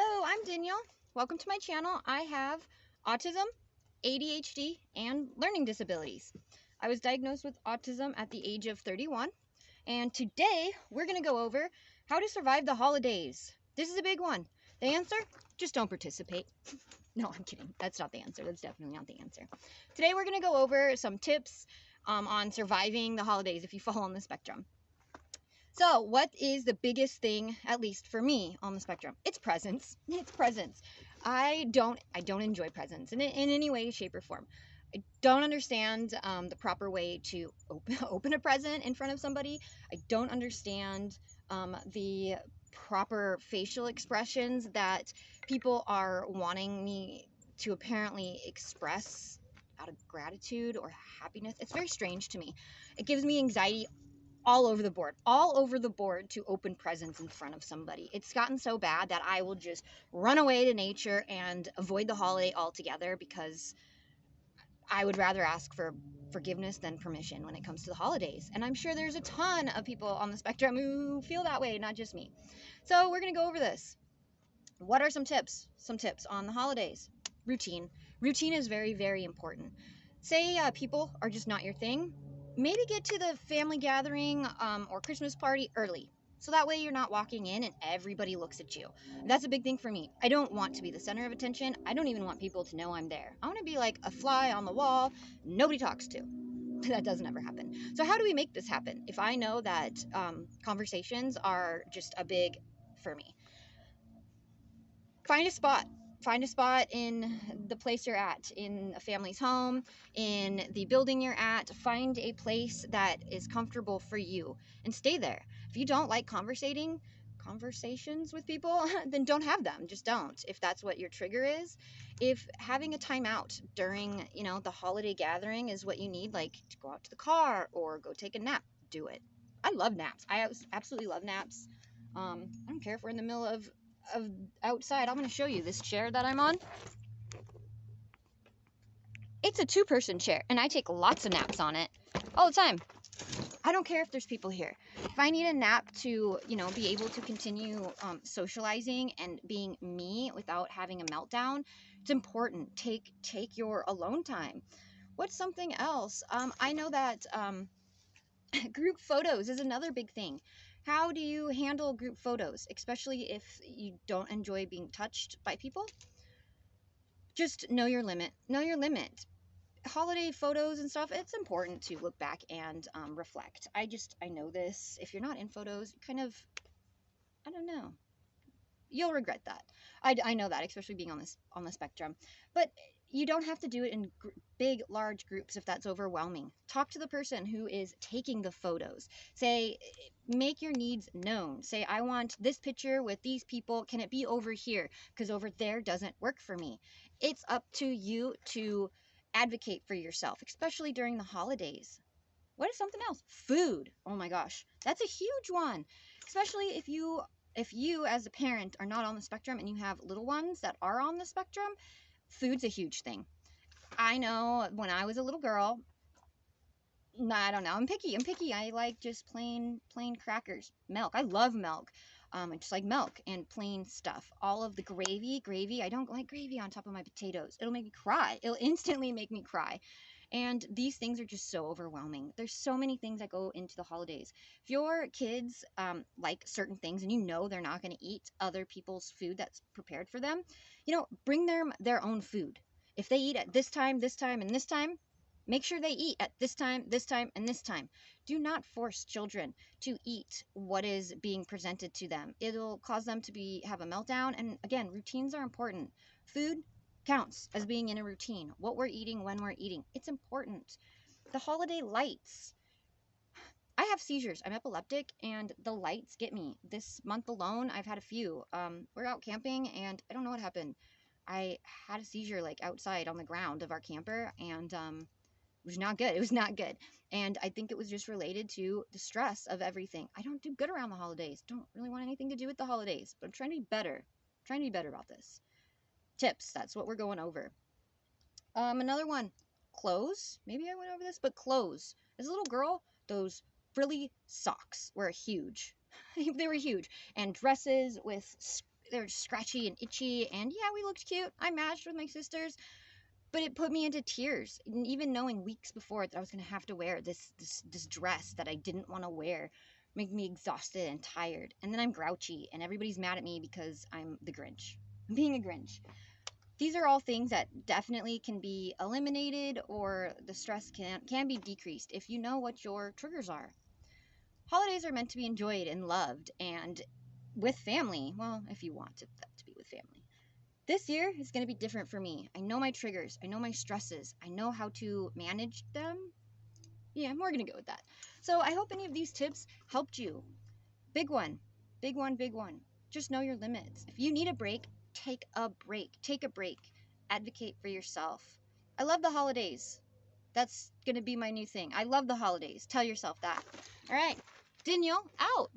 Hello, I'm Danielle. Welcome to my channel. I have autism, ADHD, and learning disabilities. I was diagnosed with autism at the age of 31, and today we're going to go over how to survive the holidays. This is a big one. The answer? Just don't participate. No, I'm kidding. That's not the answer. That's definitely not the answer. Today we're going to go over some tips on surviving the holidays if you fall on the spectrum. So what is the biggest thing, at least for me, on the spectrum? It's presents. It's presents. I don't enjoy presents in any way, shape, or form. I don't understand the proper way to open a present in front of somebody. I don't understand the proper facial expressions that people are wanting me to apparently express out of gratitude or happiness. It's very strange to me. It gives me anxiety all over the board to open presents in front of somebody. It's gotten so bad that I will just run away to nature and avoid the holiday altogether because I would rather ask for forgiveness than permission when it comes to the holidays. And I'm sure there's a ton of people on the spectrum who feel that way, not just me. So we're going to go over this. What are some tips? Some tips on the holidays. Routine. Routine is very, very important. Say people are just not your thing. Maybe get to the family gathering or Christmas party early. So that way you're not walking in and everybody looks at you. That's a big thing for me. I don't want to be the center of attention. I don't even want people to know I'm there. I want to be like a fly on the wall nobody talks to. That doesn't ever happen. So how do we make this happen? If I know that conversations are just a big for me. Find a spot. Find a spot in the place you're at, in a family's home, in the building you're at. Find a place that is comfortable for you and stay there. If you don't like conversations with people, then don't have them. Just don't. If that's what your trigger is. If having a timeout during, the holiday gathering is what you need, like to go out to the car or go take a nap, do it. I love naps. I absolutely love naps. I don't care if we're in the middle of outside. I'm going to show you this chair that I'm on. It's a two-person chair, and I take lots of naps on it all the time. I don't care if there's people here. If I need a nap to, be able to continue socializing and being me without having a meltdown, it's important. Take your alone time. What's something else? I know that group photos is another big thing. How do you handle group photos, especially if you don't enjoy being touched by people? Just know your limit. Know your limit. Holiday photos and stuff, it's important to look back and reflect. I know this. If you're not in photos, kind of, I don't know. You'll regret that. I know that, especially being on the spectrum. But you don't have to do it in big, large groups if that's overwhelming. Talk to the person who is taking the photos. Say, make your needs known. Say, I want this picture with these people. Can it be over here? Because over there doesn't work for me. It's up to you to advocate for yourself, especially during the holidays. What is something else? Food. Oh my gosh, that's a huge one. Especially if you as a parent are not on the spectrum and you have little ones that are on the spectrum, food's a huge thing. I know when I was a little girl, I don't know, I'm picky. I like just plain crackers. Milk. I love milk. I just like milk and plain stuff. All of the gravy. I don't like gravy on top of my potatoes. It'll make me cry. It'll instantly make me cry. And these things are just so overwhelming. There's so many things that go into the holidays. If your kids like certain things and they're not going to eat other people's food that's prepared for them, bring them their own food. If they eat at this time, and this time, make sure they eat at this time, and this time. Do not force children to eat what is being presented to them. It'll cause them to have a meltdown. And again, routines are important. Food counts as being in a routine. What we're eating, when we're eating, it's important. The holiday lights. I have seizures. I'm epileptic, and the lights get me. This month alone, I've had a few. We're out camping, and I don't know what happened. I had a seizure like outside on the ground of our camper, and it was not good. It was not good. And I think it was just related to the stress of everything. I don't do good around the holidays. Don't really want anything to do with the holidays, but I'm trying to be better. I'm trying to be better about this. Tips, that's what we're going over. Another one, clothes. Maybe I went over this, but clothes. As a little girl, those frilly socks were huge. They were huge. And dresses with they're scratchy and itchy, and yeah, we looked cute. I matched with my sisters, but it put me into tears. And even knowing weeks before that I was gonna have to wear this dress that I didn't want to wear, made me exhausted and tired. And then I'm grouchy, and everybody's mad at me because I'm the Grinch. I'm being a Grinch. These are all things that definitely can be eliminated, or the stress can be decreased if you know what your triggers are. Holidays are meant to be enjoyed and loved, and with family. Well, if you want that to be with family. This year is going to be different for me. I know my triggers. I know my stresses. I know how to manage them. Yeah, we're going to go with that. So I hope any of these tips helped you. Big one. Big one, big one. Just know your limits. If you need a break, take a break. Take a break. Advocate for yourself. I love the holidays. That's going to be my new thing. I love the holidays. Tell yourself that. All right. Danielle, out.